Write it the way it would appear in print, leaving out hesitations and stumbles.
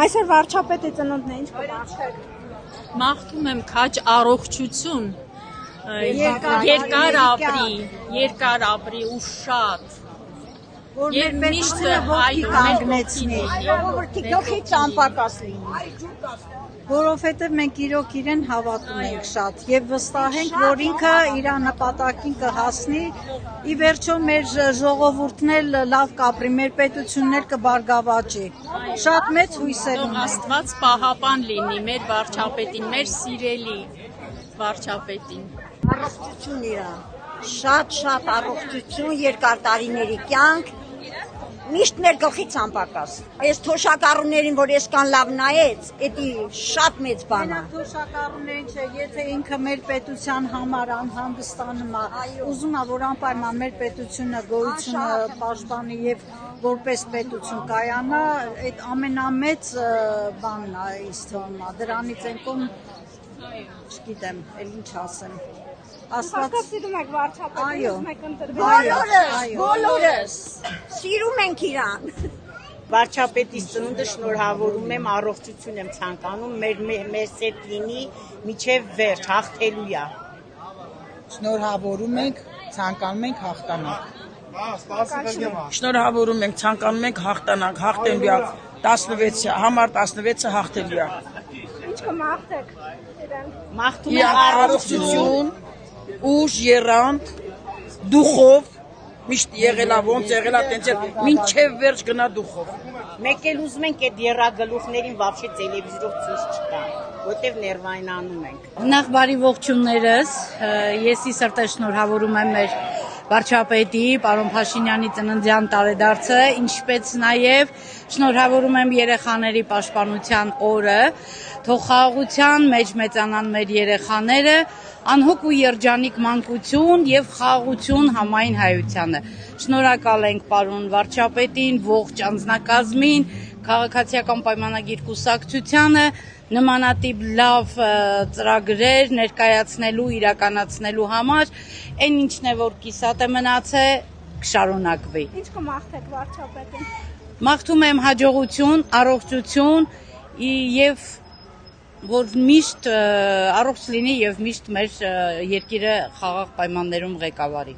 Այսօր վարչապետի ծնունդն է, ինչ կմաղթեք։ Մաղթում եմ քաջ առողջություն, երկար ապրի ու շատ։ Որ մեր պետությունը ողքի կանգնեցնի, ժողովրդի գլխի ճամպակաս լինի։ Որովհետև մենք իրոք իրեն հավատում ենք շատ եւ վստահ ենք, որ ինքը իր նպատակին կհասնի։ Ի վերջո մեր ժողովուրդն էլ լավ կապրի, մեր պետությունն էլ կբարգավաճի։ Շատ մեծ հույսեր ունենք։ Աստված պահապան լինի մեր վարչապետին, մեր սիրելի վարչապետին։ Առողջություն իրան, շատ առողջություն, երկար տարիների կյանք, միշտ մեր գլխի ցամպակաս։ Այս թոշակառուներին, որ այսքան լավ նայեց, դա շատ մեծ բան է։ Թոշակառուներին չէ, եթե ինքը մեր պետության համար անհանգստանում է, ուզում է, որ անպայման մեր պետությունը գոյությունը պաշտպանի եւ որպես պետություն կայանա, այդ ամենամեծ բանն է, ինձ թվում է։ Դրանից են կողմ, չգիտեմ, էլ ինչ ասեմ։ Աստված սիրում եք վարչապետին, ուզում եք ընտրվել։ Բոլորս սիրում ենք իրան։ Վարչապետի ծնունդը շնորհավորում եմ, առողջություն եմ ցանկանում, մեր սետ լինի միջև վերջ, հաղթելու է։ Շնորհավորում ենք, ցանկանում ենք հաղթանակ։ Շնորհավորում ենք, ցանկանում ենք հաղթանակ, հաղթելու է 16-ը, համար 16-ը հաղթելու է։ Ինչ կմաղթեք իրեն։ Մաղթում եմ առողջություն, ուժ, եռանդ, դուխով, միշտ եղելա, ոնց եղելա, տենց էլ, մինչև վերջ գնա դուխով։ Մեկ էլ ուզում ենք այդ եռագլուխներին վաբշե տելևիզորով ցույց չտան, որտեվ ներվայնանում ենք։ Նախ բարի ողջուններս, ես ի սրտե շնորհավորում եմ մեր վարչապետի պարոն Փաշինյանի ծննդյան տարեդարձը, ինչպես նաև շնորհավորում եմ երեխաների պաշտպանության օրը, թող խաղաղության մեջ մեծանան մեր երեխաները, անհոգ ու երջանիկ մանկություն եւ խաղաղություն համայն հայությանը։ Շնորհակալ ենք պարոն վարչապետին, ողջ անձնակազմին, քաղաքացիական պայմանագիր կուսակցությանը, նմանատիպ լավ ծրագրեր ներկայացնելու, իրականացնելու համար, այն ինչն է, որ կիսատ է մնացել, կշարունակվի։ Ինչ կմաղթեք վարչապետին։ Մաղթում եմ հաջողություն, առողջություն եւ որ միշտ առողջ լինի եւ միշտ մեր երկիրը խաղաղ պայմաններում ղեկավարի։